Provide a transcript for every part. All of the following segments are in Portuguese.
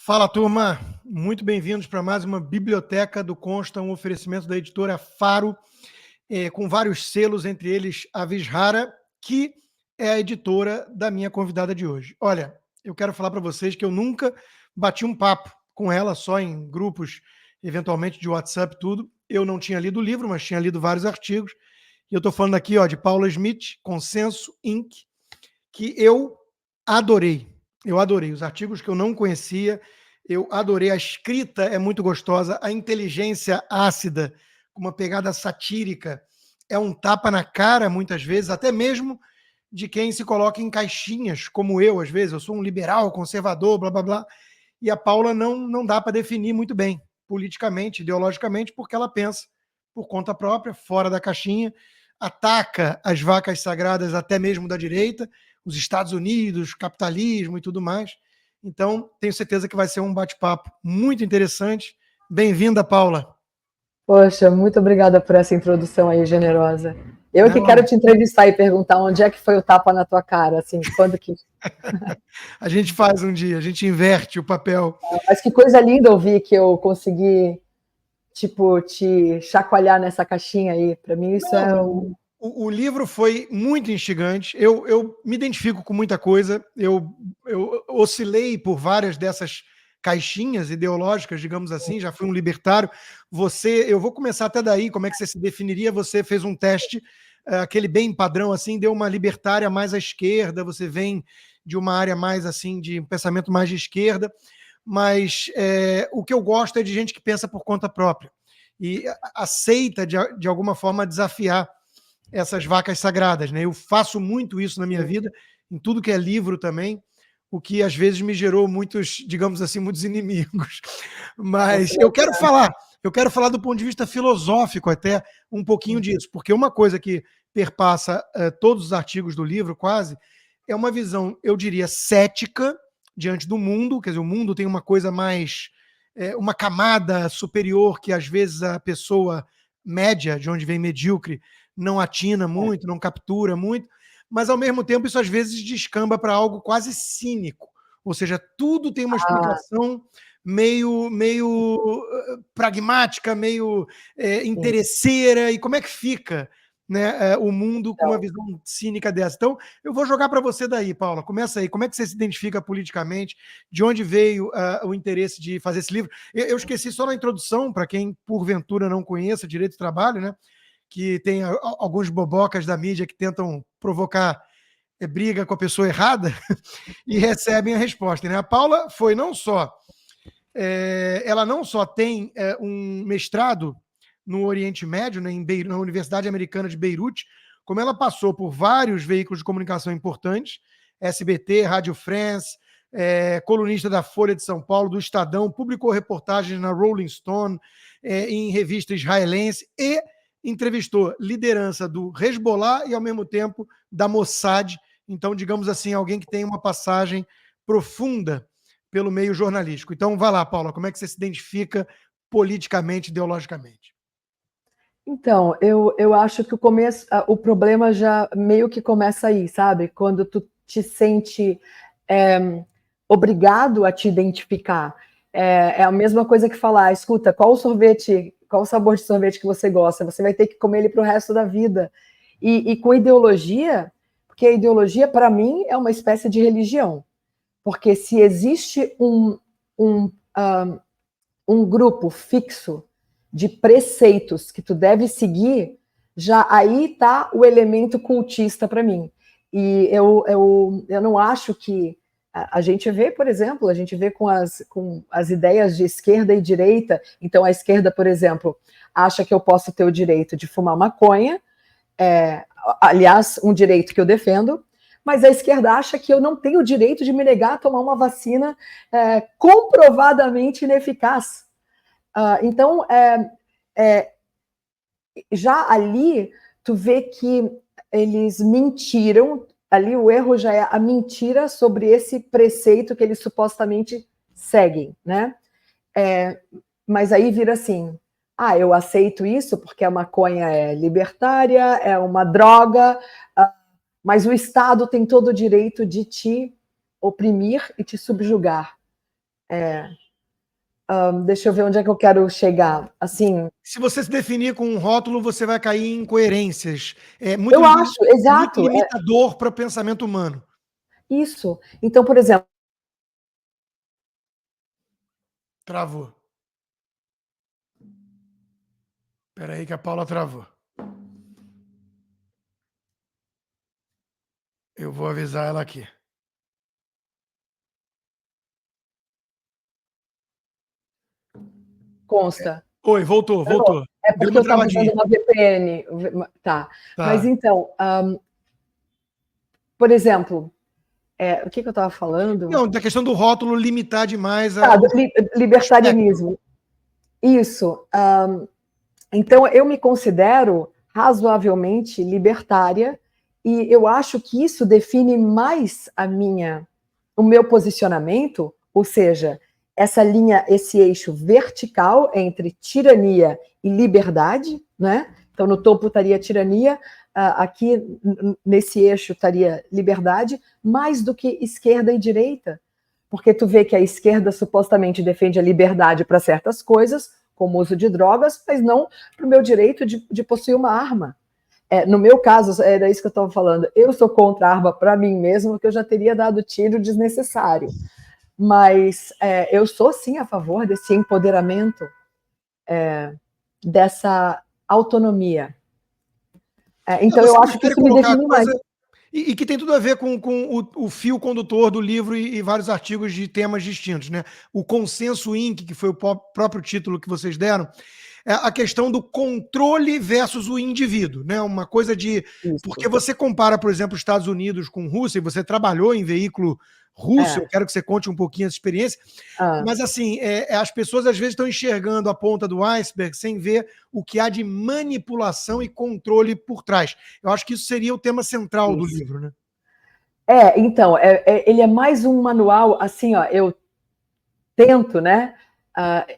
Fala, turma! Muito bem-vindos para mais uma Biblioteca do Consta, um oferecimento da editora Faro, com vários selos, entre eles a Vishara, que é a editora da minha convidada de hoje. Olha, eu quero falar para vocês que eu nunca bati um papo com ela, só em grupos, eventualmente de WhatsApp, tudo. Eu não tinha lido o livro, mas tinha lido vários artigos. E eu estou falando aqui de Paula Smith, Consenso Inc., que eu adorei. Eu adorei os artigos que eu não conhecia, eu adorei. A escrita é muito gostosa, a inteligência ácida, com uma pegada satírica, é um tapa na cara, muitas vezes, até mesmo de quem se coloca em caixinhas, como eu, às vezes. Eu sou um liberal, conservador, blá, blá, blá. E a Paula não dá para definir muito bem, politicamente, ideologicamente, porque ela pensa por conta própria, fora da caixinha, ataca as vacas sagradas até mesmo da direita, os Estados Unidos, capitalismo e tudo mais. Então, tenho certeza que vai ser um bate-papo muito interessante. Bem-vinda, Paula. Poxa, muito obrigada por essa introdução aí, generosa. Eu que Não, quero te entrevistar e perguntar onde é que foi o tapa na tua cara, assim, quando que... a gente faz um dia, a gente inverte o papel. Mas que coisa linda ouvir que eu consegui, tipo, te chacoalhar nessa caixinha aí. Para mim isso é um... O livro foi muito instigante. Eu me identifico com muita coisa. Eu oscilei por várias dessas caixinhas ideológicas, digamos assim. Já fui um libertário. Eu vou começar até daí. Como é que você se definiria? Você fez um teste, aquele bem padrão assim, deu uma libertária mais à esquerda. Você vem de uma área mais assim, de um pensamento mais de esquerda. Mas o que eu gosto é de gente que pensa por conta própria e aceita de alguma forma desafiar essas vacas sagradas, né? Eu faço muito isso na minha vida, em tudo que é livro também, o que às vezes me gerou muitos, digamos assim, muitos inimigos. Mas eu quero falar do ponto de vista filosófico até um pouquinho disso, porque uma coisa que perpassa todos os artigos do livro, quase, é uma visão, eu diria, cética diante do mundo. Quer dizer, o mundo tem uma coisa mais, uma camada superior que às vezes a pessoa média, de onde vem medíocre, não atina muito, não captura muito, mas ao mesmo tempo isso às vezes descamba para algo quase cínico, ou seja, tudo tem uma explicação meio pragmática, meio interesseira. E como é que fica, né, o mundo com uma visão cínica dessa? Então, eu vou jogar para você daí, Paula. Começa aí. Como é que você se identifica politicamente? De onde veio o interesse de fazer esse livro? Eu esqueci só na introdução, para quem porventura não conheça direito do trabalho, né? Que tem alguns bobocas da mídia que tentam provocar briga com a pessoa errada e recebem a resposta, né? A Paula foi não só... ela não só tem um mestrado no Oriente Médio, né, na Universidade Americana de Beirute, como ela passou por vários veículos de comunicação importantes, SBT, Rádio France, colunista da Folha de São Paulo, do Estadão, publicou reportagens na Rolling Stone, em revista israelense, e entrevistou liderança do Hezbollah e, ao mesmo tempo, da Mossad. Então, digamos assim, alguém que tem uma passagem profunda pelo meio jornalístico. Então, vai lá, Paula, como é que você se identifica politicamente, ideologicamente? Então, eu acho que o problema já meio que começa aí, sabe? Quando tu te sente obrigado a te identificar. É a mesma coisa que falar, escuta, qual o sabor de sorvete que você gosta? Você vai ter que comer ele para o resto da vida. E com ideologia, porque a ideologia, para mim, é uma espécie de religião. Porque se existe um grupo fixo de preceitos que tu deve seguir, já aí está o elemento cultista para mim. E eu não acho que... A gente vê, por exemplo, com as ideias de esquerda e direita. Então, a esquerda, por exemplo, acha que eu posso ter o direito de fumar maconha, aliás, um direito que eu defendo, mas a esquerda acha que eu não tenho o direito de me negar a tomar uma vacina comprovadamente ineficaz. Então, já ali, tu vê que eles mentiram, ali o erro já é a mentira sobre esse preceito que eles supostamente seguem, né? Mas aí vira assim, eu aceito isso porque a maconha é libertária, é uma droga, mas o Estado tem todo o direito de te oprimir e te subjugar. Deixa eu ver onde é que eu quero chegar. Assim, se você se definir com um rótulo, você vai cair em incoerências. eu acho, É muito exato, limitador para o pensamento humano. isso. Então, por exemplo, Travou. Espera aí que a Paula travou. Eu vou avisar ela aqui. consta. Oi, voltou. É Deu porque uma eu estava usando travadinha. uma VPN. Tá. Mas Tá. então, por exemplo, o que eu estava falando? Não, da questão do rótulo limitar demais Do espectro. libertarianismo. Isso. Então, eu me considero razoavelmente libertária e eu acho que isso define mais o meu posicionamento, ou seja, essa linha, esse eixo vertical entre tirania e liberdade, né? Então, no topo estaria tirania, aqui nesse eixo estaria liberdade, mais do que esquerda e direita, porque tu vê que a esquerda supostamente defende a liberdade para certas coisas, como o uso de drogas, mas não para o meu direito de possuir uma arma. No meu caso, era isso que eu estava falando, eu sou contra a arma para mim mesmo, porque eu já teria dado tiro desnecessário. Mas eu sou, sim, a favor desse empoderamento, dessa autonomia. Então, Você eu acho que prefere isso me colocar a define mais. coisa. E que tem tudo a ver com o fio condutor do livro e vários artigos de temas distintos, né? O Consenso Inc., que foi o próprio título que vocês deram, é a questão do controle versus o indivíduo, né? Uma coisa de. Porque Isso. você compara, por exemplo, os Estados Unidos com Rússia, e você trabalhou em veículo russo, eu quero que você conte um pouquinho essa experiência. Mas, assim, as pessoas às vezes estão enxergando a ponta do iceberg sem ver o que há de manipulação e controle por trás. Eu acho que isso seria o tema central do livro, né? Então, ele é mais um manual, assim, eu tento, né,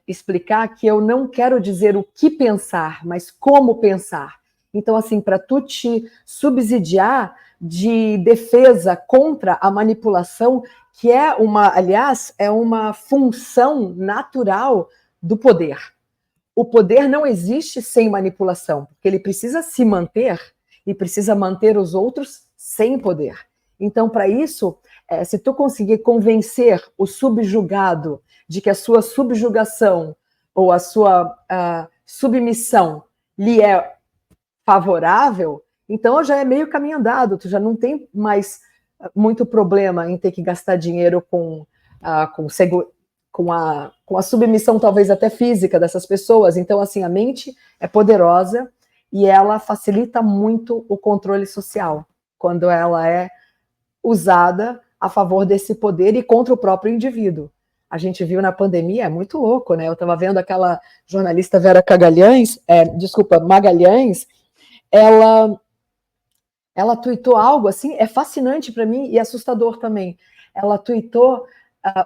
explicar que eu não quero dizer o que pensar, mas como pensar. Então, assim, para tu te subsidiar de defesa contra a manipulação, que aliás, é uma função natural do poder. O poder não existe sem manipulação, porque ele precisa se manter e precisa manter os outros sem poder. Então, para isso, se tu conseguir convencer o subjugado de que a sua subjugação ou a sua submissão lhe é favorável, então já é meio caminho andado, tu já não tem mais muito problema em ter que gastar dinheiro com a submissão talvez até física dessas pessoas. Então, assim, a mente é poderosa e ela facilita muito o controle social, quando ela é usada a favor desse poder e contra o próprio indivíduo. A gente viu na pandemia, é muito louco, né? Eu estava vendo aquela jornalista Vera Magalhães, ela tuitou algo assim, é fascinante para mim e assustador também. Ela tuitou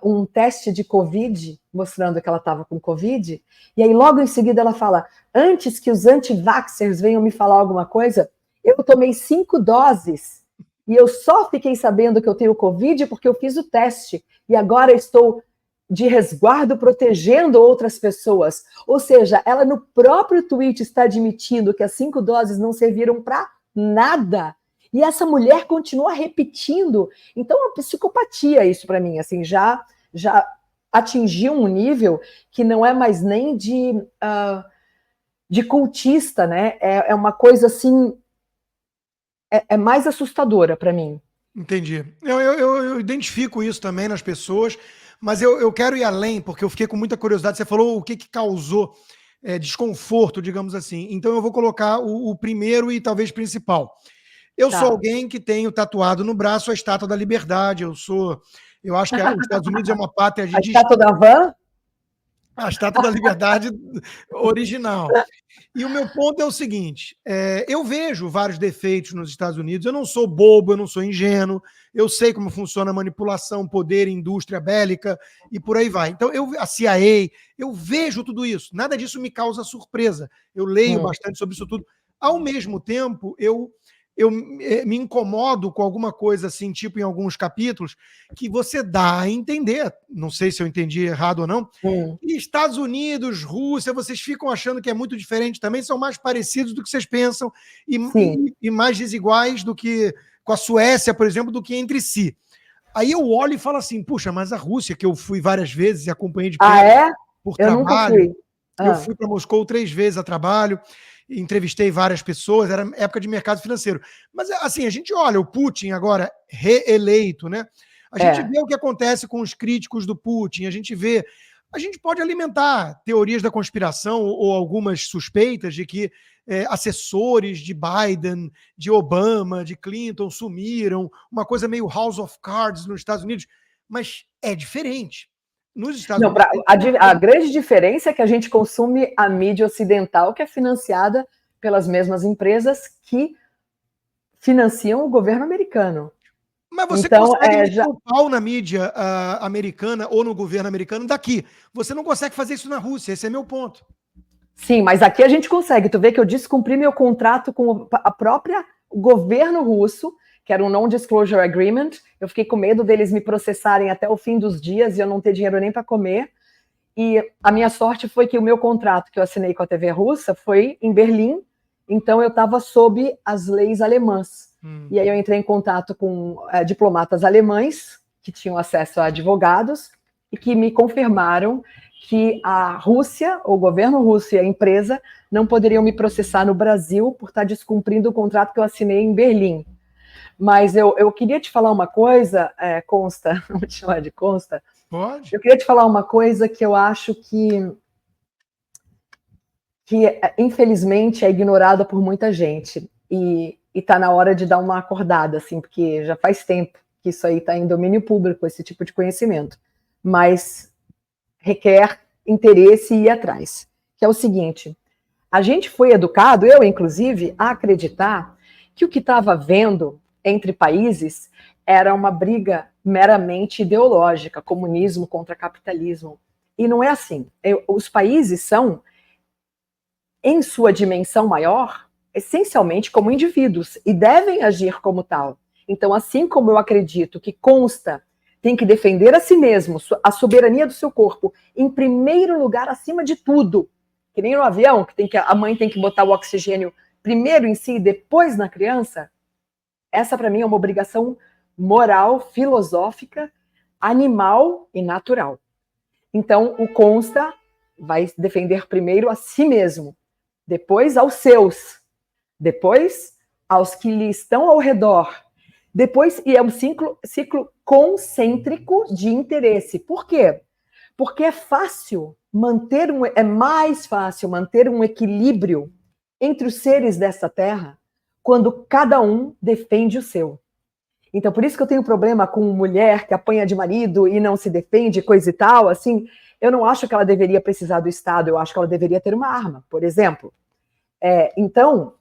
um teste de Covid, mostrando que ela estava com Covid, e aí logo em seguida ela fala, antes que os anti-vaxxers venham me falar alguma coisa, eu tomei 5 doses, e eu só fiquei sabendo que eu tenho Covid porque eu fiz o teste, e agora estou de resguardo protegendo outras pessoas. Ou seja, ela no próprio tweet está admitindo que as 5 doses não serviram para nada. E essa mulher continua repetindo. Então, é uma psicopatia isso para mim. Assim, já atingiu um nível que não é mais nem de cultista, né? É uma coisa assim, é mais assustadora para mim. Entendi. Eu identifico isso também nas pessoas, mas eu quero ir além, porque eu fiquei com muita curiosidade. Você falou o que causou desconforto, digamos assim. Então eu vou colocar o primeiro e talvez principal. Eu sou alguém que tenho tatuado no braço a Estátua da Liberdade. Eu acho que os Estados Unidos é uma pátria de A Estátua da Van? a Estátua da Liberdade original. E o meu ponto é o seguinte: eu vejo vários defeitos nos Estados Unidos. Eu não sou bobo, eu não sou ingênuo. Eu sei como funciona a manipulação, poder, indústria bélica e por aí vai. Então, a CIA, eu vejo tudo isso. Nada disso me causa surpresa. Eu leio bastante sobre isso tudo. Ao mesmo tempo, eu eu me incomodo com alguma coisa assim, tipo em alguns capítulos, que você dá a entender, não sei se eu entendi errado ou não, e Estados Unidos, Rússia, vocês ficam achando que é muito diferente também, são mais parecidos do que vocês pensam e mais desiguais do que com a Suécia, por exemplo, do que entre si. Aí eu olho e falo assim, puxa, mas a Rússia, que eu fui várias vezes e acompanhei de perto por eu trabalho, nunca fui. Eu fui para Moscou 3 vezes a trabalho, entrevistei várias pessoas, era época de mercado financeiro. Mas, assim, a gente olha o Putin agora reeleito, né? A gente vê o que acontece com os críticos do Putin, a gente vê... A gente pode alimentar teorias da conspiração ou algumas suspeitas de que assessores de Biden, de Obama, de Clinton sumiram, uma coisa meio House of Cards nos Estados Unidos, mas é diferente. Nos Estados Unidos... A grande diferença é que a gente consome a mídia ocidental, que é financiada pelas mesmas empresas que financiam o governo americano. Mas você consegue meter o pau na mídia americana ou no governo americano daqui. Você não consegue fazer isso na Rússia, esse é meu ponto. Sim, mas aqui a gente consegue. Tu vê que eu descumpri meu contrato com a própria governo russo, que era um Non-Disclosure Agreement. Eu fiquei com medo deles me processarem até o fim dos dias e eu não ter dinheiro nem para comer. E a minha sorte foi que o meu contrato que eu assinei com a TV russa foi em Berlim, então eu estava sob as leis alemãs. E aí eu entrei em contato com diplomatas alemães que tinham acesso a advogados e que me confirmaram que a Rússia, o governo russo e a empresa não poderiam me processar no Brasil por estar descumprindo o contrato que eu assinei em Berlim. Mas eu queria te falar uma coisa, Consta, vamos te chamar de Consta. Pode. Eu queria te falar uma coisa que eu acho que infelizmente é ignorada por muita gente. E está na hora de dar uma acordada, assim, porque já faz tempo que isso aí está em domínio público, esse tipo de conhecimento. Mas requer interesse e ir atrás. Que é o seguinte, a gente foi educado, eu inclusive, a acreditar que o que estava havendo entre países era uma briga meramente ideológica, comunismo contra capitalismo. E não é assim. Os países são, em sua dimensão maior, essencialmente como indivíduos, e devem agir como tal. Então, assim como eu acredito que consta tem que defender a si mesmo, a soberania do seu corpo, em primeiro lugar, acima de tudo, que nem no avião, que a mãe tem que botar o oxigênio primeiro em si e depois na criança, essa para mim é uma obrigação moral, filosófica, animal e natural. Então, o consta vai defender primeiro a si mesmo, depois aos seus, depois aos que lhe estão ao redor, depois, e é um ciclo concêntrico de interesse. Por quê? Porque é mais fácil manter um equilíbrio entre os seres dessa terra quando cada um defende o seu. Então, por isso que eu tenho problema com mulher que apanha de marido e não se defende, coisa e tal, assim, eu não acho que ela deveria precisar do Estado, eu acho que ela deveria ter uma arma, por exemplo. Então,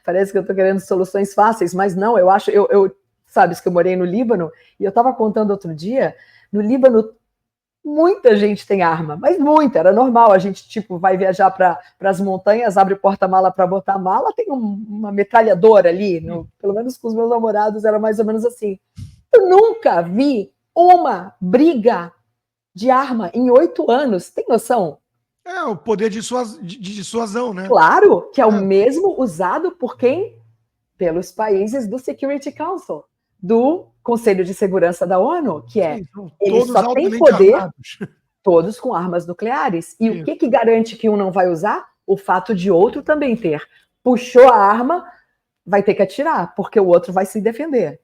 parece que eu estou querendo soluções fáceis, mas não, eu acho, sabes que eu morei no Líbano, e eu estava contando outro dia, no Líbano, muita gente tem arma, mas muita, era normal, a gente, tipo, vai viajar para as montanhas, abre o porta-mala para botar a mala, tem uma metralhadora ali, pelo menos com os meus namorados era mais ou menos assim. Eu nunca vi uma briga de arma em 8 anos, tem noção? O poder de dissuasão, né? Claro, que é o mesmo usado por quem? Pelos países do Security Council, do Conselho de Segurança da ONU, que é, eles só têm poder, armados. Todos com armas nucleares. E o que garante que um não vai usar? O fato de outro também ter. Puxou a arma, vai ter que atirar, porque o outro vai se defender.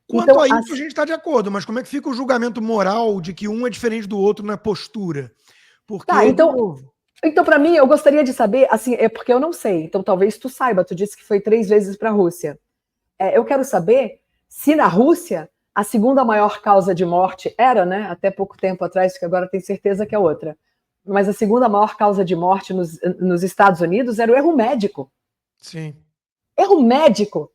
Quanto então, a isso, a gente está de acordo, mas como é que fica o julgamento moral de que um é diferente do outro na postura? Porque, então para mim, eu gostaria de saber, assim, porque eu não sei, então talvez tu saiba, tu disse que foi 3 vezes para a Rússia. Eu quero saber se na Rússia a segunda maior causa de morte era, né, até pouco tempo atrás, que agora tenho certeza que é outra, mas a segunda maior causa de morte nos Estados Unidos era o erro médico. Sim. Erro médico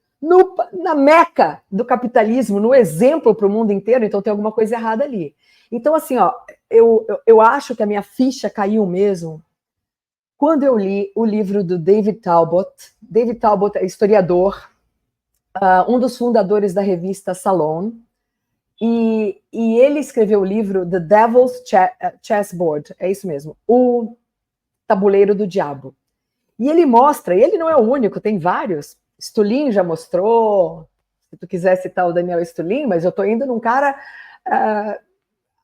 na meca do capitalismo, no exemplo para o mundo inteiro, então tem alguma coisa errada ali. Então, assim, ó, eu acho que a minha ficha caiu mesmo quando eu li o livro do David Talbot é historiador, um dos fundadores da revista Salon, e ele escreveu o livro The Devil's Chessboard, é isso mesmo, o tabuleiro do diabo. E ele mostra, e ele não é o único, tem vários, Stulin já mostrou, se tu quiser citar o Daniel Stulin, mas eu estou indo num cara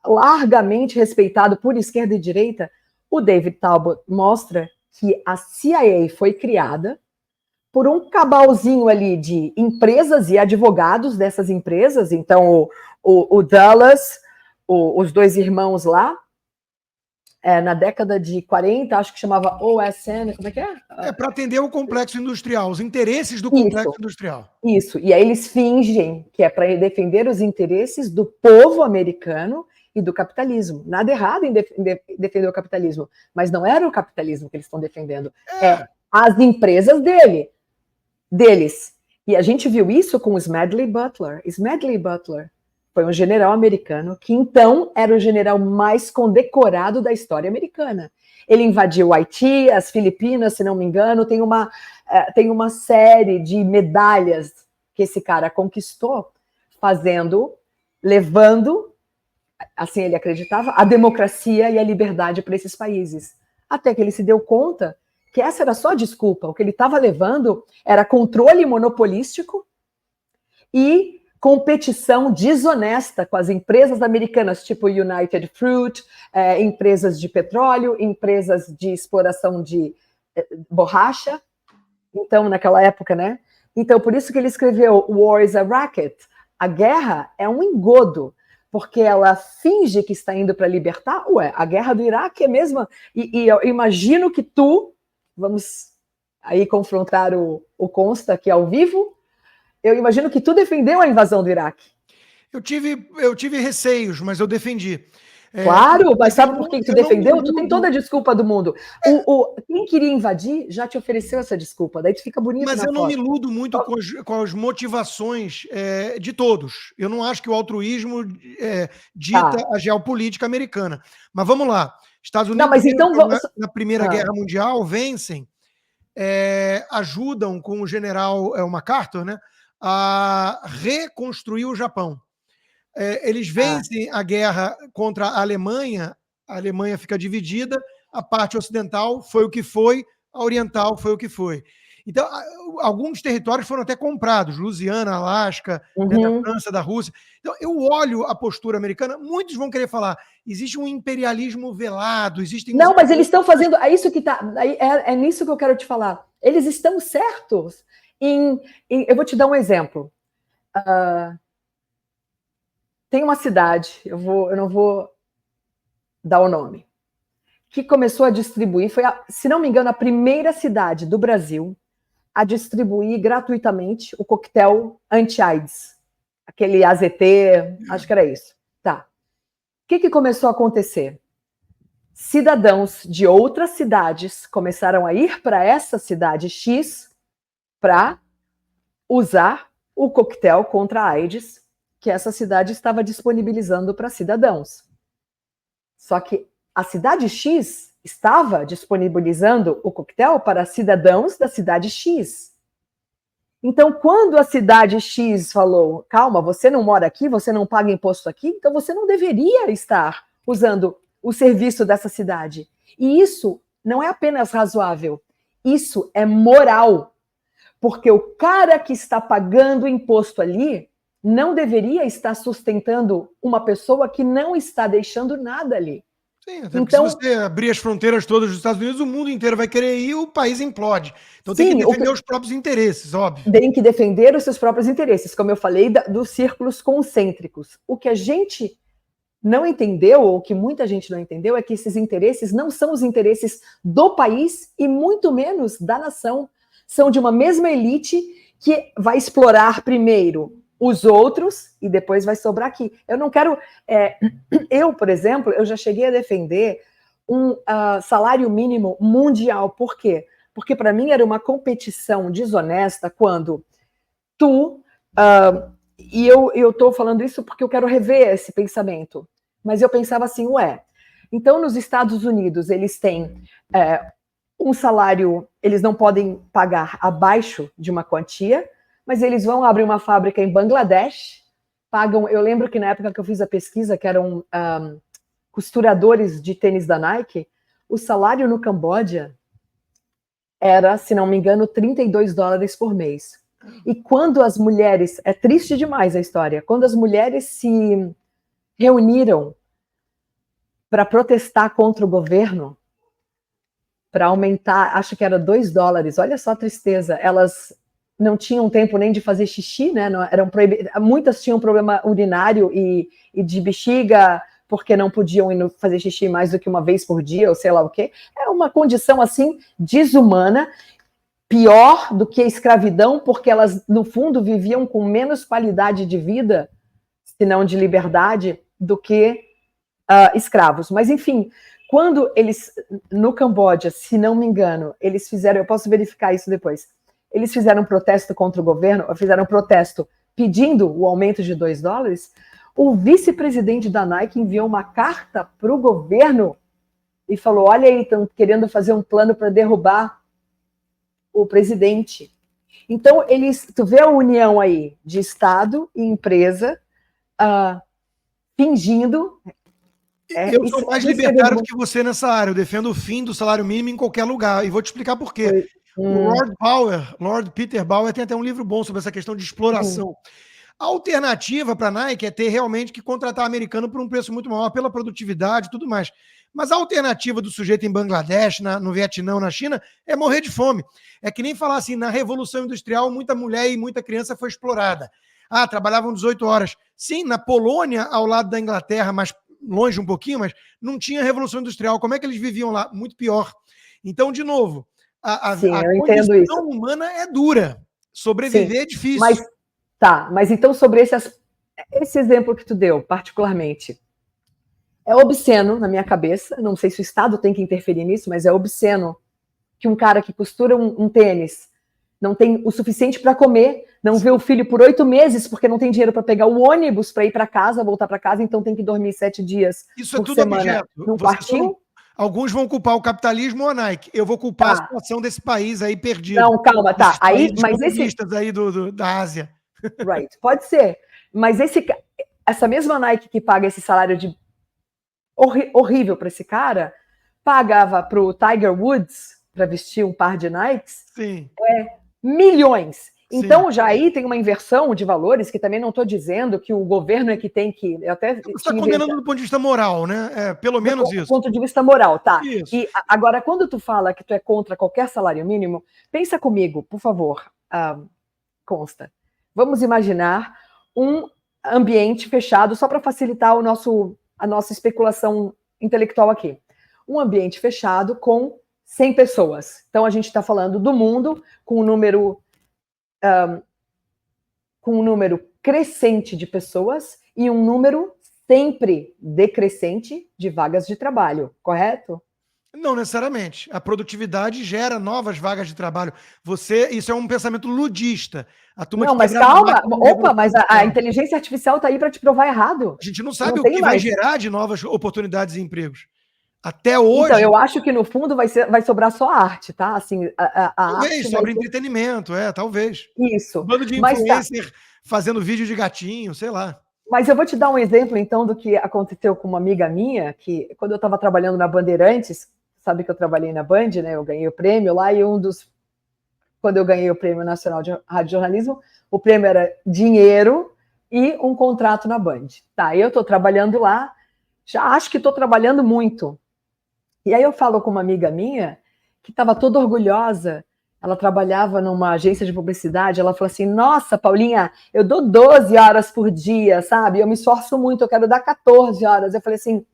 largamente respeitado por esquerda e direita. O David Talbot mostra que a CIA foi criada por um cabalzinho ali de empresas e advogados dessas empresas. Então, o Dulles, os dois irmãos lá, na década de 40, acho que chamava OSN, como é que é? Para atender o complexo industrial, os interesses do complexo industrial. Isso, e aí eles fingem que é para defender os interesses do povo americano e do capitalismo. Nada errado em defender o capitalismo, mas não era o capitalismo que eles estão defendendo, é as empresas deles. E a gente viu isso com o Smedley Butler. Smedley Butler foi um general americano que então era o general mais condecorado da história americana. Ele invadiu o Haiti, as Filipinas, se não me engano, tem uma série de medalhas que esse cara conquistou, levando, assim ele acreditava, a democracia e a liberdade para esses países. Até que ele se deu conta que essa era só a desculpa. O que ele estava levando era controle monopolístico e competição desonesta com as empresas americanas, tipo United Fruit, empresas de petróleo, empresas de exploração de borracha. Então, naquela época, né? Então, por isso que ele escreveu War is a Racket. A guerra é um engodo, porque ela finge que está indo para libertar. Ué, a guerra do Iraque é mesmo. E eu imagino que vamos aí confrontar o Consta aqui ao vivo, eu imagino que tu defendeu a invasão do Iraque. Eu tive receios, mas eu defendi. Claro, mas sabe por que tu defendeu? Tu tem toda a desculpa do mundo. Quem queria invadir já te ofereceu essa desculpa, daí tu fica bonito. Mas eu não me iludo muito com as motivações de todos. Eu não acho que o altruísmo dita a geopolítica americana. Mas vamos lá. Estados Unidos, não, mas então, na Primeira Guerra Mundial, vencem, ajudam com o general MacArthur, né, a reconstruir o Japão. Eles vencem a guerra contra a Alemanha fica dividida, a parte ocidental foi o que foi, a oriental foi o que foi. Então, alguns territórios foram até comprados, Louisiana, Alasca, da França, da Rússia. Então, eu olho a postura americana, muitos vão querer falar, existe um imperialismo velado, existem... Não, mas eles estão fazendo, é isso que tá, é nisso que eu quero te falar. Eles estão certos eu vou te dar um exemplo. Tem uma cidade, eu não vou dar o nome, que começou a distribuir, foi, se não me engano, a primeira cidade do Brasil a distribuir gratuitamente o coquetel anti-AIDS, aquele AZT, acho que era isso. Tá. O que começou a acontecer? Cidadãos de outras cidades começaram a ir para essa cidade X para usar o coquetel contra a AIDS que essa cidade estava disponibilizando para cidadãos. Só que a cidade X estava disponibilizando o coquetel para cidadãos da cidade X. Então, quando a cidade X falou, calma, você não mora aqui, você não paga imposto aqui, então você não deveria estar usando o serviço dessa cidade. E isso não é apenas razoável, isso é moral. Porque o cara que está pagando imposto ali não deveria estar sustentando uma pessoa que não está deixando nada ali. Sim, até então, se você abrir as fronteiras todas dos Estados Unidos, o mundo inteiro vai querer ir e o país implode. Então sim, tem que defender os próprios interesses, óbvio. Tem que defender os seus próprios interesses, como eu falei, dos círculos concêntricos. O que a gente não entendeu, ou que muita gente não entendeu, é que esses interesses não são os interesses do país e muito menos da nação. São de uma mesma elite que vai explorar primeiro os outros e depois vai sobrar aqui. Eu não quero... eu, por exemplo, eu já cheguei a defender um salário mínimo mundial. Por quê? Porque para mim era uma competição desonesta quando e eu estou falando isso porque eu quero rever esse pensamento, mas eu pensava assim, então nos Estados Unidos eles têm um salário, eles não podem pagar abaixo de uma quantia, mas eles vão abrir uma fábrica em Bangladesh, pagam, eu lembro que na época que eu fiz a pesquisa, que eram costuradores de tênis da Nike, o salário no Camboja era, se não me engano, $32 por mês. E quando as mulheres, é triste demais a história, quando as mulheres se reuniram para protestar contra o governo, para aumentar, acho que era $2, olha só a tristeza, elas não tinham tempo nem de fazer xixi, né? Não, eram muitas tinham problema urinário e de bexiga, porque não podiam ir fazer xixi mais do que uma vez por dia, ou sei lá o quê. É uma condição, assim, desumana, pior do que a escravidão, porque elas, no fundo, viviam com menos qualidade de vida, se não de liberdade, do que escravos. Mas, enfim, quando eles, no Camboja, se não me engano, eles fizeram, eu posso verificar isso depois, eles fizeram um protesto contra o governo, fizeram um protesto pedindo o aumento de $2, o vice-presidente da Nike enviou uma carta para o governo e falou, olha aí, estão querendo fazer um plano para derrubar o presidente. Então, tu vê a união aí de Estado e empresa fingindo... eu sou mais libertário do que você nessa área. Eu defendo o fim do salário mínimo em qualquer lugar. E vou te explicar por quê. O Lord Peter Bauer, tem até um livro bom sobre essa questão de exploração. A alternativa para a Nike é ter realmente que contratar americano por um preço muito maior, pela produtividade e tudo mais. Mas a alternativa do sujeito em Bangladesh, no Vietnã, na China, é morrer de fome. É que nem falar assim, na Revolução Industrial, muita mulher e muita criança foi explorada. Trabalhavam 18 horas. Sim, na Polônia, ao lado da Inglaterra, mas longe um pouquinho, mas não tinha Revolução Industrial. Como é que eles viviam lá? Muito pior. Então, de novo, a condição humana é dura. Sobreviver é difícil. Mas então sobre esse exemplo que tu deu, particularmente, é obsceno na minha cabeça, não sei se o Estado tem que interferir nisso, mas é obsceno que um cara que costura um tênis não tem o suficiente para comer, não vê o filho por 8 meses porque não tem dinheiro para pegar o ônibus para ir para casa, voltar para casa, então tem que dormir 7 dias Isso por é tudo semana objeto. num quartinho. Alguns vão culpar o capitalismo ou a Nike. Eu vou culpar a situação desse país aí perdido. Não, calma, tá. Aí, mas aí da Ásia. Right, pode ser. Mas essa mesma Nike que paga esse salário de horrível para esse cara, pagava para o Tiger Woods para vestir um par de Nikes milhões. Então, já aí tem uma inversão de valores, que também não estou dizendo que o governo é que tem que... Você está condenando do ponto de vista moral, né? Pelo menos isso. Do ponto de vista moral, tá. Isso. E agora, quando tu fala que tu é contra qualquer salário mínimo, pensa comigo, por favor, Consta. Vamos imaginar um ambiente fechado, só para facilitar a nossa especulação intelectual aqui. Um ambiente fechado com 100 pessoas. Então, a gente está falando do mundo com um número crescente de pessoas e um número sempre decrescente de vagas de trabalho, correto? Não necessariamente. A produtividade gera novas vagas de trabalho. Isso é um pensamento ludista. Não, mas calma. Opa, mas a inteligência artificial está aí para te provar errado. A gente não sabe o que vai gerar de novas oportunidades e empregos. Até hoje... Então, eu acho que no fundo vai sobrar só arte, tá? Assim, talvez, sobre entretenimento, talvez. Isso. Um bando de influencer fazendo vídeo de gatinho, sei lá. Mas eu vou te dar um exemplo, então, do que aconteceu com uma amiga minha, que quando eu estava trabalhando na Bandeirantes, sabe que eu trabalhei na Band, né? Eu ganhei o prêmio lá e quando eu ganhei o Prêmio Nacional de Radiojornalismo, o prêmio era dinheiro e um contrato na Band. Tá, eu estou trabalhando lá, já acho que estou trabalhando muito. E aí eu falo com uma amiga minha que estava toda orgulhosa, ela trabalhava numa agência de publicidade, ela falou assim, nossa, Paulinha, eu dou 12 horas por dia, sabe? Eu me esforço muito, eu quero dar 14 horas. Eu falei assim,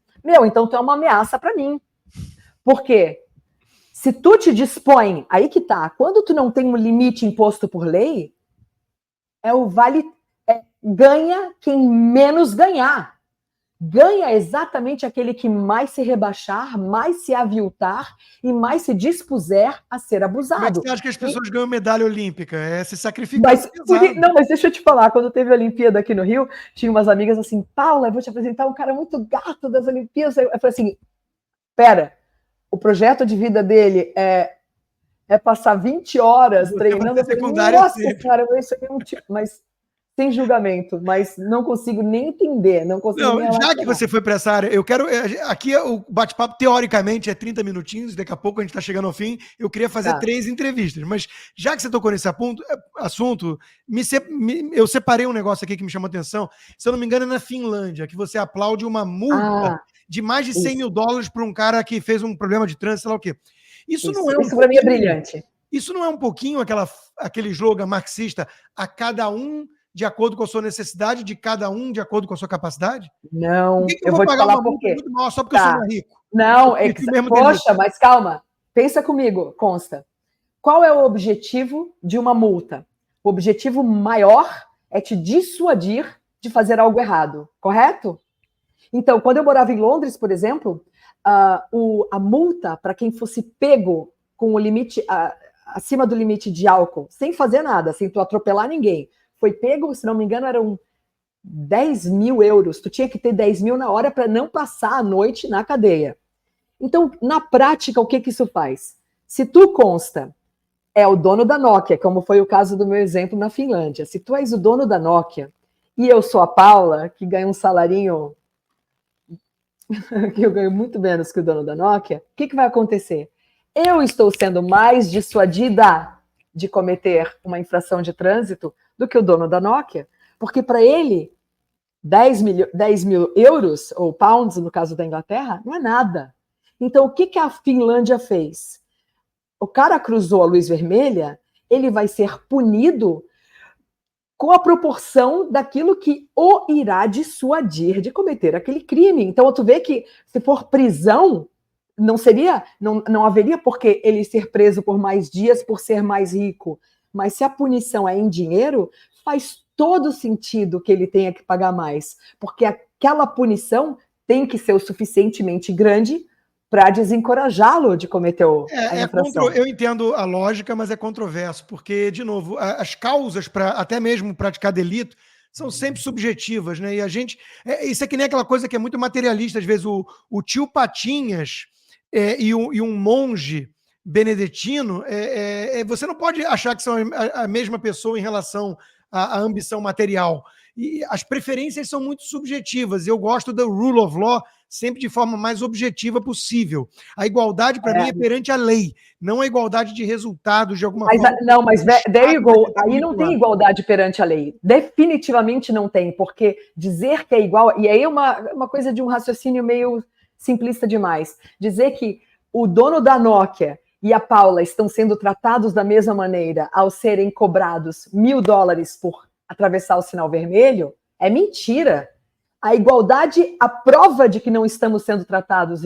então tu é uma ameaça para mim. Por quê? Se tu te dispõe, aí que tá, quando tu não tem um limite imposto por lei, ganha quem menos ganhar. Ganha exatamente aquele que mais se rebaixar, mais se aviltar e mais se dispuser a ser abusado. Como é que você acha que as pessoas ganham medalha olímpica? É se sacrificar. Mas deixa eu te falar, quando teve a Olimpíada aqui no Rio, tinha umas amigas assim, Paula, eu vou te apresentar um cara muito gato das Olimpíadas. Eu falei assim, pera, o projeto de vida dele é passar 20 horas treinando. Eu falei, nossa, cara, isso aqui é um tipo... Mas sem julgamento, mas não consigo nem entender, não consigo nem já que você foi para essa área, eu quero... Aqui o bate-papo, teoricamente, é 30 minutinhos, daqui a pouco a gente está chegando ao fim, eu queria fazer 3 entrevistas, mas já que você tocou nesse assunto, eu separei um negócio aqui que me chamou a atenção, se eu não me engano é na Finlândia, que você aplaude uma multa de mais de 100 mil dólares para um cara que fez um problema de trânsito, sei lá o quê. Isso para mim é brilhante. Isso não é um pouquinho aquele slogan marxista, a cada um de acordo com a sua necessidade, de cada um de acordo com a sua capacidade? Não, eu vou pagar uma multa muito maior só porque eu sou mais rico? Não, poxa, mas calma, pensa comigo, Consta. Qual é o objetivo de uma multa? O objetivo maior é te dissuadir de fazer algo errado, correto? Então, quando eu morava em Londres, por exemplo, a multa para quem fosse pego com o limite acima do limite de álcool, sem fazer nada, sem tu atropelar ninguém, foi pego, se não me engano, eram 10 mil euros. Tu tinha que ter 10 mil na hora para não passar a noite na cadeia. Então, na prática, o que isso faz? Se tu, Consta, é o dono da Nokia, como foi o caso do meu exemplo na Finlândia, se tu és o dono da Nokia e eu sou a Paula, que ganha um salarinho que eu ganho muito menos que o dono da Nokia, o que vai acontecer? Eu estou sendo mais dissuadida de cometer uma infração de trânsito do que o dono da Nokia, porque para ele 10 mil euros, ou pounds, no caso da Inglaterra, não é nada. Então, o que a Finlândia fez? O cara cruzou a luz vermelha, ele vai ser punido com a proporção daquilo que o irá dissuadir de cometer aquele crime. Então, tu vê que se for prisão, não haveria por que ele ser preso por mais dias por ser mais rico. Mas se a punição é em dinheiro, faz todo sentido que ele tenha que pagar mais, porque aquela punição tem que ser o suficientemente grande para desencorajá-lo de cometer a infração. Eu entendo a lógica, mas é controverso, porque, de novo, as causas para até mesmo praticar delito são sempre subjetivas, né? E a gente... isso é que nem aquela coisa que é muito materialista, às vezes o tio Patinhas e um monge beneditino, você não pode achar que são a mesma pessoa em relação à ambição material. E as preferências são muito subjetivas. Eu gosto do rule of law sempre de forma mais objetiva possível. A igualdade, para mim, é perante a lei, não a igualdade de resultados de alguma forma. Não, mas there you go. Aí não tem igualdade perante a lei. Definitivamente não tem, porque dizer que é igual... E aí é uma coisa de um raciocínio meio simplista demais. Dizer que o dono da Nokia e a Paula estão sendo tratados da mesma maneira ao serem cobrados $1.000 por atravessar o sinal vermelho, é mentira. A igualdade, a prova de que não estamos sendo tratados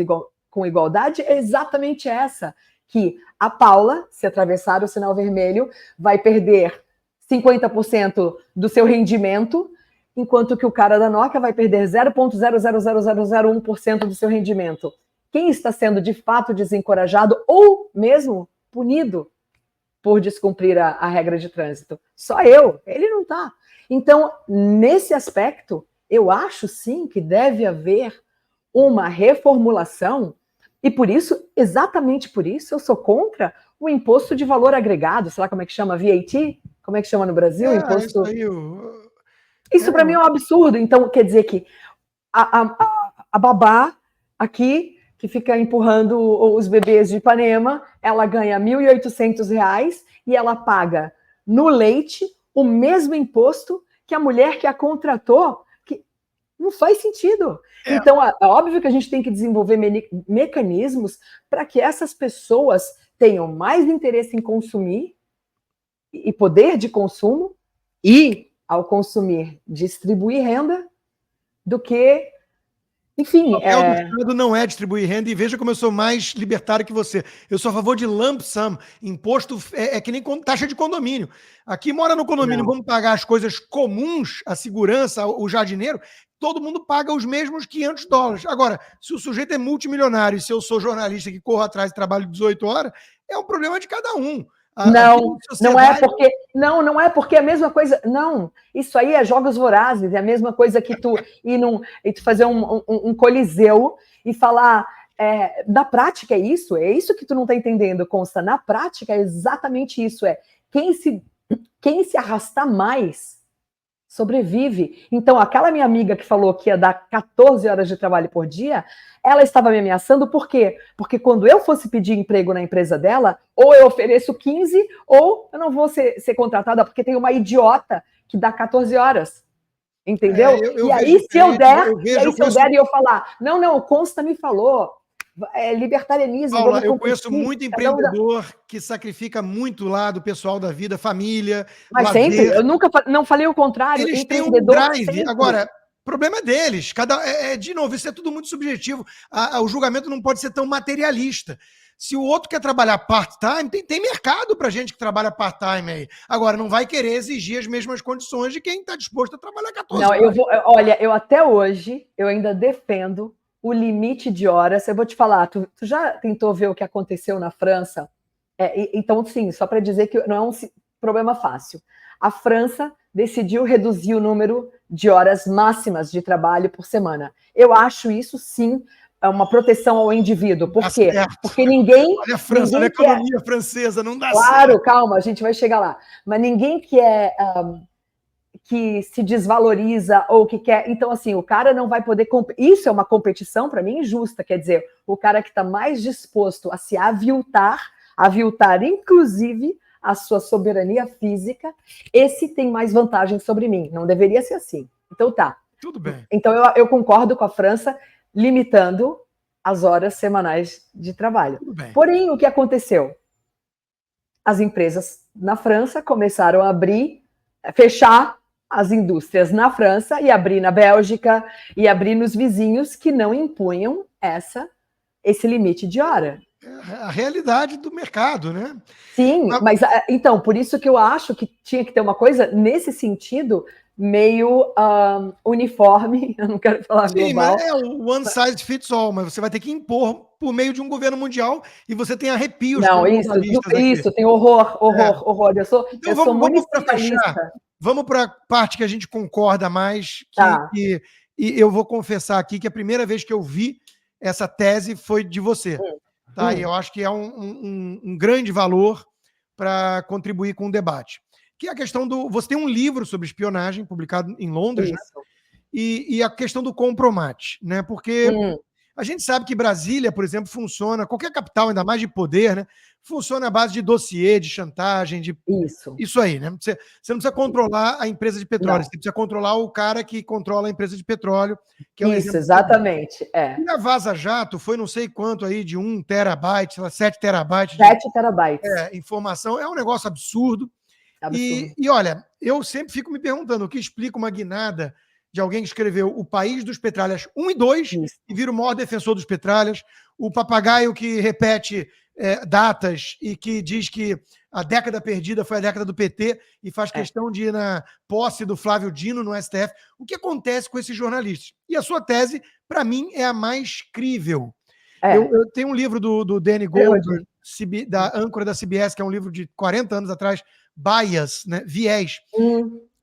com igualdade é exatamente essa, que a Paula, se atravessar o sinal vermelho, vai perder 50% do seu rendimento, enquanto que o cara da Nokia vai perder 0,00001% do seu rendimento. Quem está sendo de fato desencorajado ou mesmo punido por descumprir a regra de trânsito? Só eu, ele não está. Então, nesse aspecto, eu acho sim que deve haver uma reformulação, e por isso, exatamente por isso, eu sou contra o imposto de valor agregado, sei lá como é que chama, VAT? Como é que chama no Brasil? Imposto... Isso para mim é um absurdo. Então, quer dizer que a babá aqui, que fica empurrando os bebês de Ipanema, ela ganha R$ 1.800 e ela paga no leite o mesmo imposto que a mulher que a contratou, que não faz sentido. Então, é óbvio que a gente tem que desenvolver mecanismos para que essas pessoas tenham mais interesse em consumir e poder de consumo e, ao consumir, distribuir renda do que... Enfim, o papel do Estado não é distribuir renda, e veja como eu sou mais libertário que você. Eu sou a favor de lump sum. Imposto é que nem taxa de condomínio. Aqui mora no condomínio, vamos pagar as coisas comuns, a segurança, o jardineiro, todo mundo paga os mesmos $500. Agora, se o sujeito é multimilionário e se eu sou jornalista que corro atrás e trabalho 18 horas, é um problema de cada um. Não é porque é a mesma coisa. Não, isso aí é jogos vorazes, é a mesma coisa que tu ir tu fazer um coliseu e falar Na prática é isso que tu não está entendendo, Consta. Na prática é exatamente isso, quem se arrastar mais sobrevive. Então, aquela minha amiga que falou que ia dar 14 horas de trabalho por dia, ela estava me ameaçando, por quê? Porque quando eu fosse pedir emprego na empresa dela, ou eu ofereço 15, ou eu não vou ser contratada, porque tem uma idiota que dá 14 horas. Entendeu? Eu e aí, se eu der, e eu falar, não, o Consta me falou, libertarianismo. Paula, eu conheço muito empreendedor que sacrifica muito lá do pessoal da vida, família, mas lazer. Sempre, eu nunca não falei o contrário. Eles têm um drive. Sempre. Agora, problema é deles. De novo, isso é tudo muito subjetivo. O julgamento não pode ser tão materialista. Se o outro quer trabalhar part-time, tem mercado para gente que trabalha part-time aí. Agora, não vai querer exigir as mesmas condições de quem está disposto a trabalhar 14 horas. Olha, eu até hoje, eu ainda defendo o limite de horas. Eu vou te falar, tu já tentou ver o que aconteceu na França? Então, sim, só para dizer que não é um problema fácil. A França decidiu reduzir o número de horas máximas de trabalho por semana. Eu acho isso, sim, uma proteção ao indivíduo. Por quê? Porque ninguém... Olha a França, olha a economia francesa, não dá certo. Claro, calma, a gente vai chegar lá. Mas ninguém quer... que se desvaloriza ou que quer... Então, assim, o cara não vai poder... Isso é uma competição, para mim, injusta. Quer dizer, o cara que está mais disposto a se aviltar, inclusive, a sua soberania física, esse tem mais vantagem sobre mim. Não deveria ser assim. Então, tá. Tudo bem. Então, eu concordo com a França, limitando as horas semanais de trabalho. Tudo bem. Porém, o que aconteceu? As empresas na França começaram a fechar as indústrias na França e abrir na Bélgica e abrir nos vizinhos que não impunham esse limite de hora. A realidade do mercado, né? Sim, mas então, por isso que eu acho que tinha que ter uma coisa nesse sentido meio uniforme, eu não quero falar global. Sim, mas o one size fits all, mas você vai ter que impor por meio de um governo mundial e você tem arrepios. Não, isso, tem horror. Eu sou vamos para fechar. Vamos para a parte que a gente concorda mais, e eu vou confessar aqui que a primeira vez que eu vi essa tese foi de você. Tá? E eu acho que é um grande valor para contribuir com o debate. Que é a questão do... Você tem um livro sobre espionagem, publicado em Londres, né? E a questão do compromat, né? Porque a gente sabe que Brasília, por exemplo, funciona, qualquer capital, ainda mais de poder, né? Funciona à base de dossiê, de chantagem, de... Isso aí, né? Você não precisa controlar a empresa de petróleo, você precisa controlar o cara que controla a empresa de petróleo. Que é isso, exatamente. E a Vaza Jato foi não sei quanto aí, de 1 terabyte, sei lá, 7 terabytes. 7 terabytes. Informação. É um negócio absurdo. E olha, eu sempre fico me perguntando o que explica uma guinada de alguém que escreveu O País dos Petralhas 1 e 2 e vira o maior defensor dos petralhas, o papagaio que repete datas e que diz que a década perdida foi a década do PT e faz questão de ir na posse do Flávio Dino no STF. O que acontece com esses jornalistas? E a sua tese, para mim, é a mais crível. Eu tenho um livro do Danny Goldberg, da âncora da CBS, que é um livro de 40 anos atrás, Bias, né? Viés.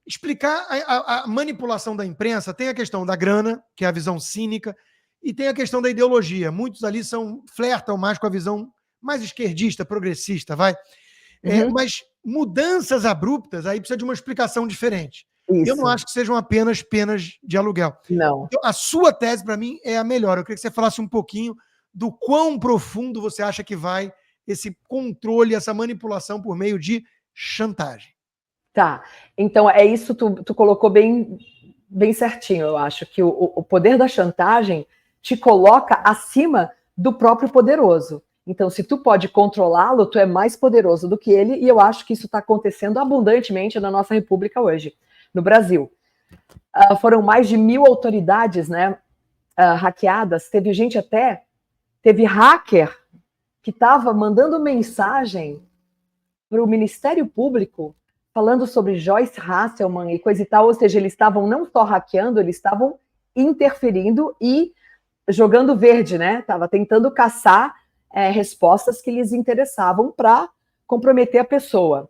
Explicar a manipulação da imprensa. Tem a questão da grana, que é a visão cínica, e tem a questão da ideologia. Muitos ali flertam mais com a visão mais esquerdista, progressista, mas mudanças abruptas, aí precisa de uma explicação diferente. Eu não acho que sejam apenas penas de aluguel. Não. Então, a sua tese, para mim, é a melhor. Eu queria que você falasse um pouquinho do quão profundo você acha que vai esse controle, essa manipulação por meio de chantagem. Tá, então é isso, tu colocou bem certinho. Eu acho que o poder da chantagem te coloca acima do próprio poderoso. Então, se tu pode controlá-lo, tu é mais poderoso do que ele, e eu acho que isso está acontecendo abundantemente na nossa república hoje, no Brasil. Foram mais de 1.000 autoridades, né, hackeadas. Teve hacker que estava mandando mensagem para o Ministério Público falando sobre Joyce Hasselman e coisa e tal, ou seja, eles estavam não só hackeando, eles estavam interferindo e jogando verde, né? Estava tentando caçar respostas que lhes interessavam para comprometer a pessoa.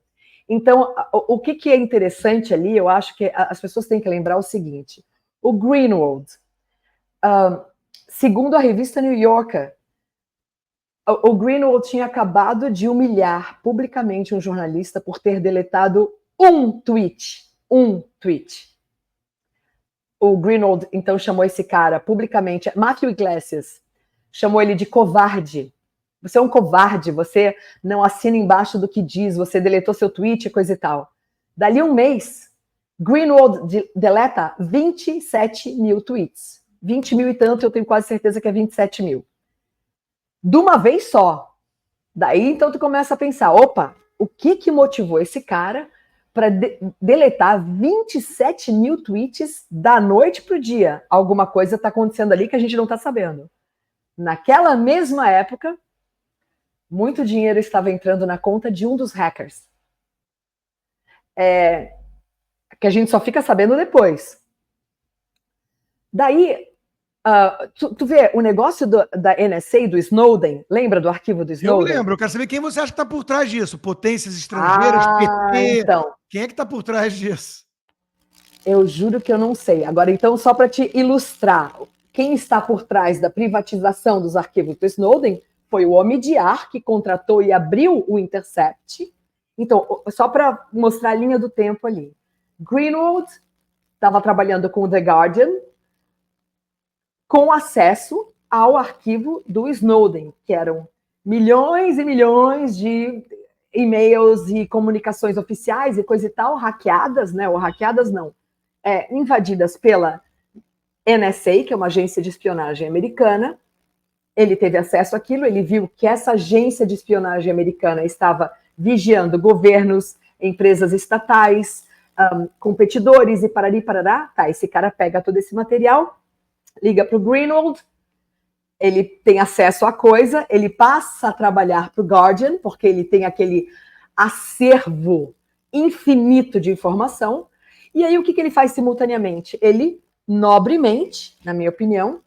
Então, o que é interessante ali, eu acho que as pessoas têm que lembrar o seguinte: o Greenwald, segundo a revista New Yorker, O Greenwald tinha acabado de humilhar publicamente um jornalista por ter deletado um tweet. Um tweet. O Greenwald, então, chamou esse cara publicamente, Matthew Iglesias, chamou ele de covarde. Você é um covarde, você não assina embaixo do que diz, você deletou seu tweet, coisa e tal. Dali um mês, Greenwald deleta 27 mil tweets. 20 mil e tanto, eu tenho quase certeza que é 27 mil. De uma vez só. Daí, então, tu começa a pensar, opa, o que motivou esse cara para deletar 27 mil tweets da noite para o dia? Alguma coisa está acontecendo ali que a gente não está sabendo. Naquela mesma época, muito dinheiro estava entrando na conta de um dos hackers. Que a gente só fica sabendo depois. Daí, tu vê o negócio da NSA, do Snowden, lembra do arquivo do Snowden? Eu lembro, eu quero saber quem você acha que está por trás disso. Potências estrangeiras, PT, então. Quem é que está por trás disso? Eu juro que eu não sei. Agora, então, só para te ilustrar, quem está por trás da privatização dos arquivos do Snowden foi o Omidyar, que contratou e abriu o Intercept. Então, só para mostrar a linha do tempo ali. Greenwald estava trabalhando com o The Guardian, com acesso ao arquivo do Snowden, que eram milhões e milhões de e-mails e comunicações oficiais e coisa e tal, hackeadas, né? Ou hackeadas não, invadidas pela NSA, que é uma agência de espionagem americana. Ele teve acesso àquilo, ele viu que essa agência de espionagem americana estava vigiando governos, empresas estatais, competidores e parari parará. Tá, esse cara pega todo esse material, liga para o Greenwald, ele tem acesso à coisa, ele passa a trabalhar para o Guardian, porque ele tem aquele acervo infinito de informação. E aí o que ele faz simultaneamente? Ele, nobremente, na minha opinião,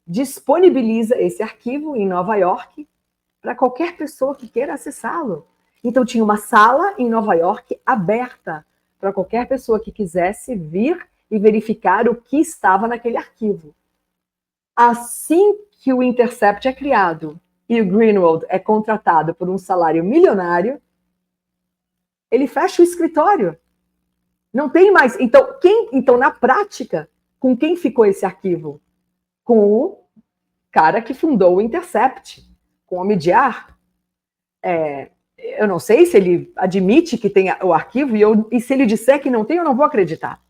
disponibiliza esse arquivo em Nova York para qualquer pessoa que queira acessá-lo. Então tinha uma sala em Nova York aberta para qualquer pessoa que quisesse vir e verificar o que estava naquele arquivo. Assim que o Intercept é criado e o Greenwald é contratado por um salário milionário, ele fecha o escritório. Não tem mais. Então, na prática, com quem ficou esse arquivo? Com o cara que fundou o Intercept, com o Omidyar. Eu não sei se ele admite que tem o arquivo, e se ele disser que não tem, eu não vou acreditar.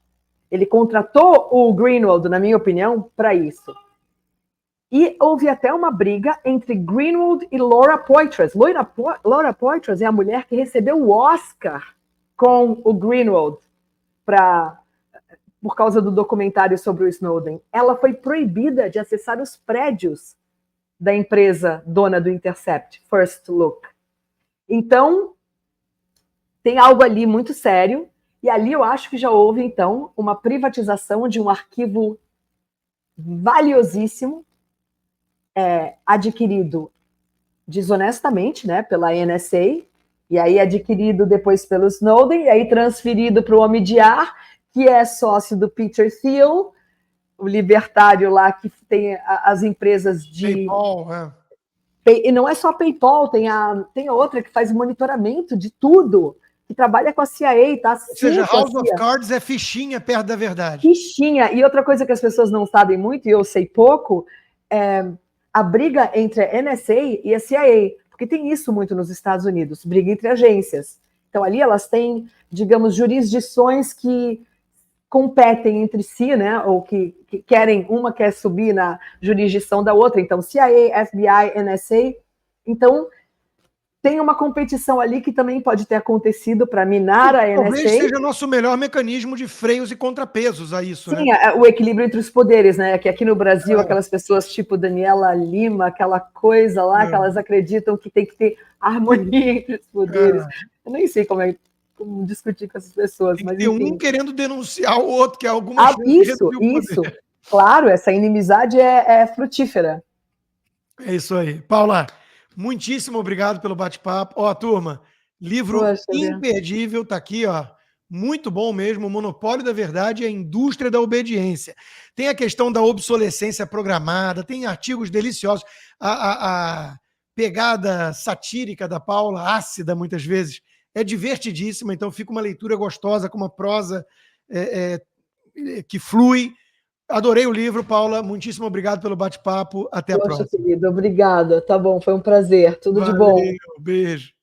Ele contratou o Greenwald, na minha opinião, para isso. E houve até uma briga entre Greenwald e Laura Poitras. Laura Poitras é a mulher que recebeu o Oscar com o Greenwald por causa do documentário sobre o Snowden. Ela foi proibida de acessar os prédios da empresa dona do Intercept, First Look. Então, tem algo ali muito sério, e ali eu acho que já houve, então, uma privatização de um arquivo valiosíssimo, adquirido desonestamente, né, pela NSA, e aí adquirido depois pelo Snowden, e aí transferido para o Omidyar, que é sócio do Peter Thiel, o libertário lá que tem as empresas de... PayPal, E não é só a PayPal, tem outra que faz monitoramento de tudo, que trabalha com a CIA, tá? Ou seja, House of Cards é fichinha perto da verdade. Fichinha. E outra coisa que as pessoas não sabem muito, e eu sei pouco, é a briga entre a NSA e a CIA, porque tem isso muito nos Estados Unidos, briga entre agências. Então ali elas têm, digamos, jurisdições que competem entre si, né, ou que querem, uma quer subir na jurisdição da outra, então CIA, FBI, NSA, então tem uma competição ali que também pode ter acontecido para minar a NSA. Talvez seja o nosso melhor mecanismo de freios e contrapesos a isso, Sim, né? O equilíbrio entre os poderes, né? Que aqui no Brasil, aquelas pessoas tipo Daniela Lima, aquela coisa lá que elas acreditam que tem que ter harmonia entre os poderes. Eu nem sei como discutir com essas pessoas, mas tem enfim. um querendo denunciar o outro, que é alguma isso. Claro, essa inimizade é frutífera. É isso aí. Paula, muitíssimo obrigado pelo bate-papo. Ó, turma, livro imperdível, tá aqui, ó. Muito bom mesmo, o Monopólio da Verdade e a Indústria da Obediência. Tem a questão da obsolescência programada, tem artigos deliciosos. A pegada satírica da Paula, ácida muitas vezes, é divertidíssima, então fica uma leitura gostosa, com uma prosa que flui. Adorei o livro, Paula, muitíssimo obrigado pelo bate-papo, até a Poxa, próxima. querido, obrigada, tá bom, foi um prazer, tudo de bom. Valeu, beijo.